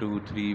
2 3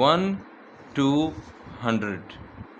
1 to 100،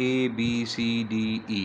ABCDE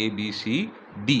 ABCD،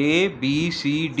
ABCD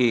A،